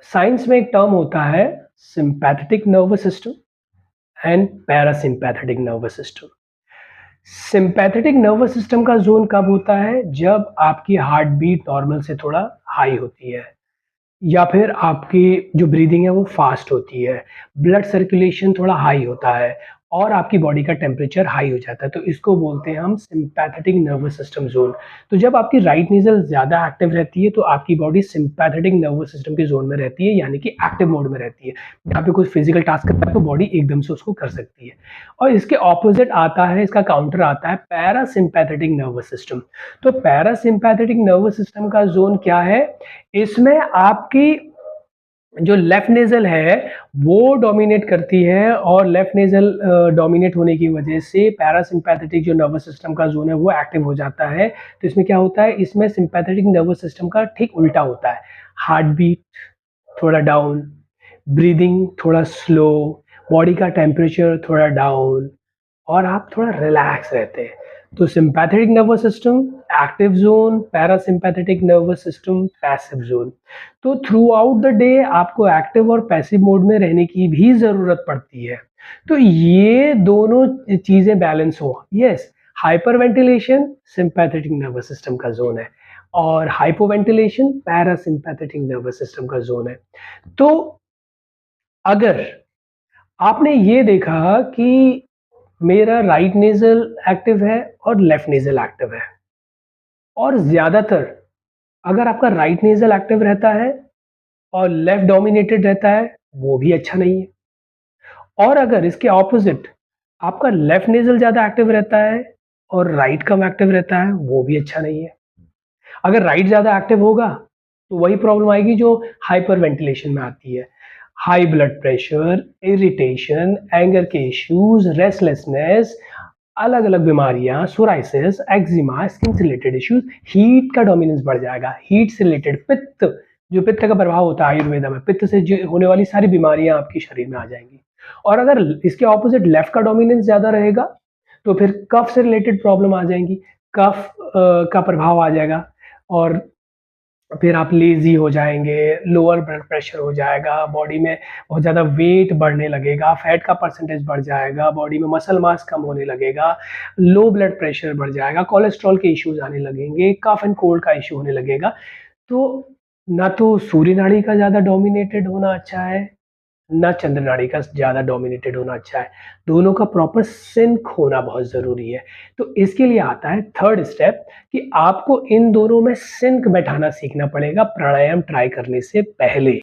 Science में एक term होता है sympathetic nervous system and parasympathetic nervous system. Sympathetic nervous system का जोन कब होता है? जब आपकी हार्ट बीट नॉर्मल से थोड़ा हाई होती है या फिर आपकी जो ब्रीदिंग है वो फास्ट होती है, ब्लड सर्कुलेशन थोड़ा हाई होता है और आपकी बॉडी का टेम्परेचर हाई हो जाता है, तो इसको बोलते हैं हम सिंपैथेटिक नर्वस सिस्टम ज़ोन। तो जब आपकी राइट नेज़ल ज़्यादा एक्टिव रहती है, तो आपकी बॉडी सिंपैथेटिक नर्वस सिस्टम के ज़ोन में रहती है, यानी कि एक्टिव मोड में रहती है। जहाँ पे कोई फिज़िकल टास्क करता है, तो बॉडी एकदम से उसको कर सकती है। और इसके ऑपोज़िट आता है, इसका काउंटर आता है पैरासिम्पैथेटिक नर्वस सिस्टम। तो पैरासिम्पैथेटिक नर्वस सिस्टम का ज़ोन क्या है? इसमें आपकी जो लेफ्ट नेज़ल है वो डोमिनेट करती है और लेफ्ट नेज़ल डोमिनेट होने की वजह से पैरासिम्पैथेटिक जो नर्वस सिस्टम का ज़ोन है वो एक्टिव हो जाता है। तो इसमें क्या होता है, इसमें सिम्पैथेटिक नर्वस सिस्टम का ठीक उल्टा होता है। हार्ट बीट थोड़ा डाउन, ब्रीदिंग थोड़ा स्लो, बॉडी का टेम्परेचर थोड़ा डाउन और आप थोड़ा रिलैक्स रहते हैं। तो sympathetic nervous system active zone, parasympathetic nervous system passive zone. तो थ्रू आउट द डे आपको एक्टिव और पैसिव मोड में रहने की भी ज़रूरत पड़ती है। तो ये दोनों चीज़ें बैलेंस हो। Yes, hyperventilation sympathetic nervous system का ज़ोन है और हाइपोवेंटिलेशन पैरासिम्पैथेटिक नर्वस सिस्टम का ज़ोन है। तो अगर आपने ये देखा कि मेरा राइट नेज़ल एक्टिव है और लेफ्ट नेज़ल एक्टिव है और ज़्यादातर अगर आपका राइट नेज़ल एक्टिव रहता है और लेफ्ट डोमिनेटेड रहता है, वो भी अच्छा नहीं है। और अगर इसके ऑपोज़िट आपका लेफ्ट नेज़ल ज़्यादा एक्टिव रहता है और राइट कम एक्टिव रहता है, वो भी अच्छा नहीं है। अगर राइट ज़्यादा एक्टिव होगा, तो वही प्रॉब्लम आएगी जो हाइपर वेंटिलेशन में आती है। High blood pressure, irritation, anger के इश्यूज़, रेस्टलेसनेस, अलग-अलग बीमारियाँ, सोराइसिस, एक्जिमा, स्किन से रिलेटेड इश्यूज़, हीट का डोमिनेंस बढ़ जाएगा। हीट से रिलेटेड पित्त, जो पित्त का प्रभाव होता है आयुर्वेदा में, पित्त से जो होने वाली सारी बीमारियाँ आपके शरीर में आ जाएँगी। और अगर इसके ऑपोज़िट लेफ्ट का डोमिनेंस ज़्यादा रहेगा, तो फिर कफ से रिलेटेड प्रॉब्लम आ जाएँगी। कफ का प्रभाव आ जाएगा और फिर आप लेज़ी हो जाएँगे, लोअर ब्लड प्रेशर हो जाएगा, बॉडी में बहुत ज़्यादा वेट बढ़ने लगेगा, फैट का परसेंटेज बढ़ जाएगा, बॉडी में मसल मास कम होने लगेगा, लो ब्लड प्रेशर बढ़ जाएगा, कोलेस्ट्रॉल के इश्यूज़ आने लगेंगे, कफ एंड कोल्ड का इश्यू होने लगेगा। तो ना तो सूर्य नाड़ी का ज़्यादा डोमिनेटेड होना अच्छा है, ना चंद्र नाड़ी का ज़्यादा डोमिनेटेड होना अच्छा है। दोनों का प्रॉपर सिंक होना बहुत ज़रूरी है। तो इसके लिए आता है थर्ड स्टेप कि आपको इन दोनों में सिंक बैठाना सीखना पड़ेगा प्राणायाम ट्राई करने से पहले।